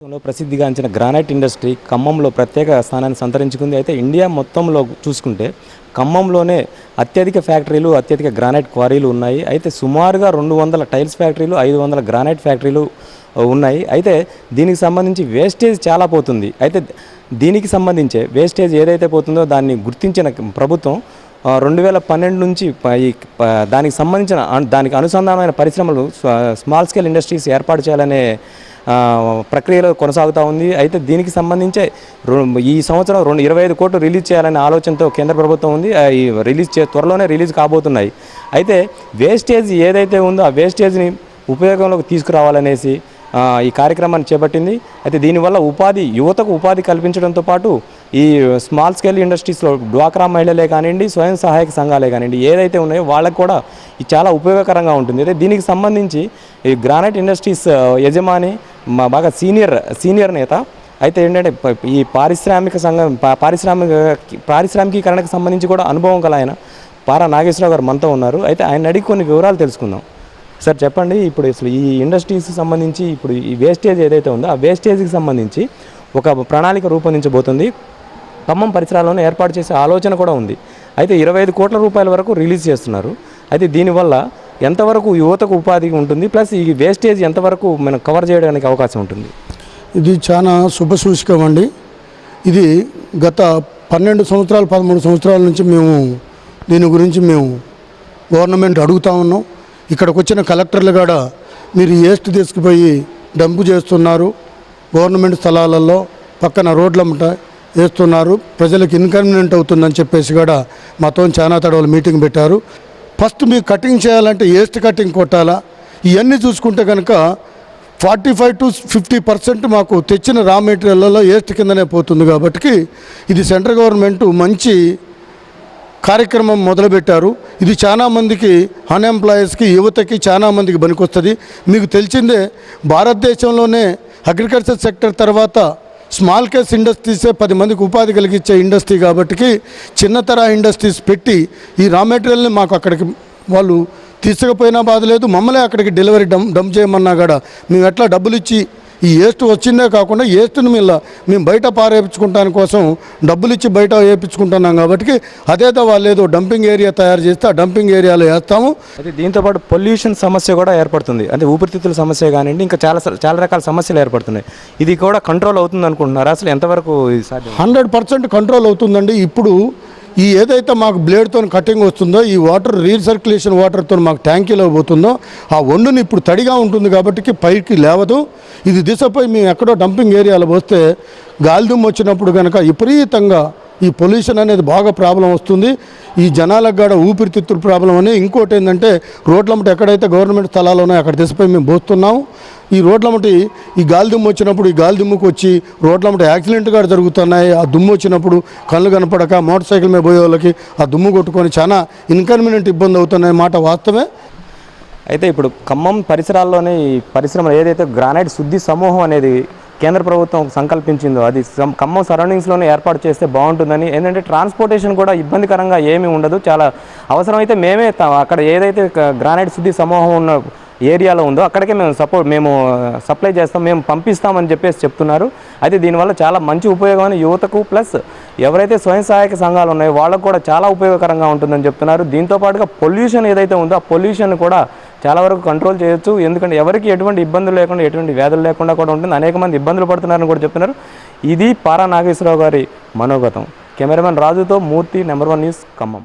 ప్రసిద్ధిగాంచిన granite industry ఖమ్మంలో ప్రత్యేక స్థానాన్ని సంతరించుకుంది. అయితే ఇండియా మొత్తంలో చూసుకుంటే ఖమ్మంలోనే అత్యధిక ఫ్యాక్టరీలు, అత్యధిక గ్రానైట్ క్వారీలు ఉన్నాయి. అయితే సుమారుగా 200 టైల్స్ ఫ్యాక్టరీలు, 500 గ్రానైట్ ఫ్యాక్టరీలు ఉన్నాయి. అయితే దీనికి సంబంధించి వేస్టేజ్ చాలా పోతుంది. అయితే దీనికి సంబంధించే వేస్టేజ్ ఏదైతే పోతుందో దాన్ని గుర్తించిన ప్రభుత్వం 2012 నుంచి దానికి సంబంధించిన దానికి అనుసంధానమైన పరిశ్రమలు స్మాల్ స్కేల్ ఇండస్ట్రీస్ ఏర్పాటు చేయాలనే ప్రక్రియలో కొనసాగుతూ ఉంది. అయితే దీనికి సంబంధించి ఈ సంవత్సరం 25 కోట్లు రిలీజ్ చేయాలనే ఆలోచనతో కేంద్ర ప్రభుత్వం ఉంది. ఈ త్వరలోనే రిలీజ్ కాబోతున్నాయి. అయితే వేస్టేజ్ ఏదైతే ఉందో ఆ వేస్టేజ్ని ఉపయోగంలోకి తీసుకురావాలనేసి ఈ కార్యక్రమాన్ని చేపట్టింది. అయితే దీనివల్ల యువతకు ఉపాధి కల్పించడంతో పాటు ఈ స్మాల్ స్కేల్ ఇండస్ట్రీస్లో డ్వాక్రా మహిళలే కానివ్వండి, స్వయం సహాయక సంఘాలే కానివ్వండి, ఏదైతే ఉన్నాయో వాళ్ళకు కూడా ఇది చాలా ఉపయోగకరంగా ఉంటుంది. అయితే దీనికి సంబంధించి ఈ గ్రానైట్ ఇండస్ట్రీస్ యజమాని బాగా సీనియర్ నేత. అయితే ఏంటంటే ఈ పారిశ్రామికీకరణకు సంబంధించి కూడా అనుభవం గల ఆయన పారా నాగేశ్వరరావు గారు మనతో ఉన్నారు. అయితే ఆయన అడిగి కొన్ని వివరాలు తెలుసుకుందాం. సార్ చెప్పండి, ఇప్పుడు అసలు ఈ ఇండస్ట్రీస్కి సంబంధించి ఇప్పుడు ఈ వేస్టేజ్ ఏదైతే ఉందో ఆ వేస్టేజ్కి సంబంధించి ఒక ప్రణాళిక రూపొందించబోతుంది. ఖమ్మం పరిసరాల్లోనే ఏర్పాటు చేసే ఆలోచన కూడా ఉంది. అయితే 25 కోట్ల రూపాయల వరకు రిలీజ్ చేస్తున్నారు. అయితే దీనివల్ల ఎంతవరకు యువతకు ఉపాధి ఉంటుంది, ప్లస్ ఈ వేస్టేజ్ ఎంతవరకు మనం కవర్ చేయడానికి అవకాశం ఉంటుంది? ఇది చాలా శుభసూచకం అండి. ఇది గత 12 సంవత్సరాలు 13 సంవత్సరాల నుంచి దీని గురించి గవర్నమెంట్ అడుగుతూ ఉన్నాం. ఇక్కడికి వచ్చిన కలెక్టర్లు కూడా మీరు వేస్ట్ తీసుకుపోయి డంపు చేస్తున్నారు, గవర్నమెంట్ స్థలాలలో పక్కన రోడ్లమ్మట వేస్తున్నారు, ప్రజలకు ఇన్కన్వీనియంట్ అవుతుందని చెప్పేసి కూడా మాతో చాలా తడవలు మీటింగ్ పెట్టారు. ఫస్ట్ మీకు కటింగ్ చేయాలంటే వేస్ట్ కటింగ్ కొట్టాలా, ఇవన్నీ చూసుకుంటే కనుక 45 to 50% మాకు తెచ్చిన రా మెటీరియల్లో వేస్ట్ కిందనే పోతుంది. కాబట్టి ఇది సెంట్రల్ గవర్నమెంట్ మంచి కార్యక్రమం మొదలుపెట్టారు. ఇది చాలామందికి అన్ఎంప్లాయీస్కి, యువతకి చాలామందికి పనికొస్తుంది. మీకు తెలిసిందే, భారతదేశంలోనే అగ్రికల్చర్ సెక్టర్ తర్వాత స్మాల్ కేస్ ఇండస్ట్రీసే 10 మందికి ఉపాధి కలిగించే ఇండస్ట్రీ. కాబట్టి చిన్న తరహా ఇండస్ట్రీస్ పెట్టి ఈ రా మెటీరియల్ని మాకు అక్కడికి వాళ్ళు తీసుకుపోయినా బాధ లేదు, మమ్మల్ని అక్కడికి డెలివరీ డంప్ చేయమన్నా కూడా మేము ఎట్లా డబ్బులు ఇచ్చి ఈ వేస్ట్ వచ్చిందే కాకుండా వేస్ట్ని మేము బయట పారేపించుకుంటాని కోసం డబ్బులు ఇచ్చి బయట వేయించుకుంటున్నాం. కాబట్టి అదేదో వాళ్ళు ఏదో డంపింగ్ ఏరియా తయారు చేస్తే ఆ డంపింగ్ ఏరియాలో వేస్తాము. అయితే దీంతోపాటు పొల్యూషన్ సమస్య కూడా ఏర్పడుతుంది. అంటే ఊపిరితిత్తుల సమస్య కానివ్వండి, ఇంకా చాలా రకాల సమస్యలు ఏర్పడుతున్నాయి. ఇది కూడా కంట్రోల్ అవుతుంది అనుకుంటున్నారు? అసలు ఎంతవరకు సాధ్యం? 100% కంట్రోల్ అవుతుందండి. ఇప్పుడు ఈ ఏదైతే మాకు బ్లేడ్తో కటింగ్ వస్తుందో, ఈ వాటర్ రీసర్క్యులేషన్ వాటర్తో మాకు ట్యాంకీలో పోతుందో ఆ ఒండుని ఇప్పుడు తడిగా ఉంటుంది కాబట్టి పైకి లేవదు. ఇది దిశపై మేము ఎక్కడో డంపింగ్ ఏరియాలో పోస్తే గాలిదుమ్ము వచ్చినప్పుడు కనుక విపరీతంగా ఈ పొల్యూషన్ అనేది బాగా ప్రాబ్లం వస్తుంది. ఈ జనాలకు కూడా ఊపిరితిత్తుల ప్రాబ్లం అని. ఇంకోటి ఏంటంటే రోడ్లమ్మట ఎక్కడైతే గవర్నమెంట్ స్థలాలు ఉన్నాయో అక్కడ దిశపై మేము పోస్తున్నాము. ఈ రోడ్లమ్మటి ఈ గాలిదుమ్ము వచ్చినప్పుడు ఈ గాలిదుమ్ముకు వచ్చి రోడ్లమ్మట యాక్సిడెంట్ కూడా జరుగుతున్నాయి. ఆ దుమ్ము వచ్చినప్పుడు కళ్ళు కనపడక మోటార్ సైకిల్ మీద పోయే వాళ్ళకి ఆ దుమ్ము కొట్టుకొని చాలా ఇన్కన్వీనియంట్ ఇబ్బంది అవుతున్నాయి మాట వాస్తవమే. అయితే ఇప్పుడు ఖమ్మం పరిసరాల్లోనే ఈ పరిశ్రమలు ఏదైతే గ్రానైట్ శుద్ధి సమూహం అనేది కేంద్ర ప్రభుత్వం సంకల్పించిందో అది ఖమ్మం సరౌండింగ్స్లోనే ఏర్పాటు చేస్తే బాగుంటుందని. ఏంటంటే ట్రాన్స్పోర్టేషన్ కూడా ఇబ్బందికరంగా ఏమీ ఉండదు. చాలా అవసరమైతే మేమే అక్కడ ఏదైతే గ్రానైట్ శుద్ధి సమూహం ఉన్న ఏరియాలో ఉందో అక్కడికే మేము సప్లై చేస్తాం, మేము పంపిస్తామని చెప్తున్నారు. అయితే దీనివల్ల చాలా మంచి ఉపయోగం అని యువతకు, ప్లస్ ఎవరైతే స్వయం సహాయక సంఘాలు ఉన్నాయో వాళ్ళకు కూడా చాలా ఉపయోగకరంగా ఉంటుందని చెప్తున్నారు. దీంతోపాటుగా పొల్యూషన్ ఏదైతే ఉందో ఆ పొల్యూషన్ కూడా చాలా వరకు కంట్రోల్ చేయొచ్చు. ఎందుకంటే ఎవరికి ఎటువంటి ఇబ్బందులు లేకుండా, ఎటువంటి వ్యాధులు లేకుండా కూడా ఉంటుంది. అనేక మంది ఇబ్బందులు పడుతున్నారని కూడా చెప్తున్నారు. ఇది పారా నాగేశ్వరరావు గారి మనోగతం. కెమెరామెన్ రాజుతో మూర్తి, నెంబర్ 1 న్యూస్, ఖమ్మం.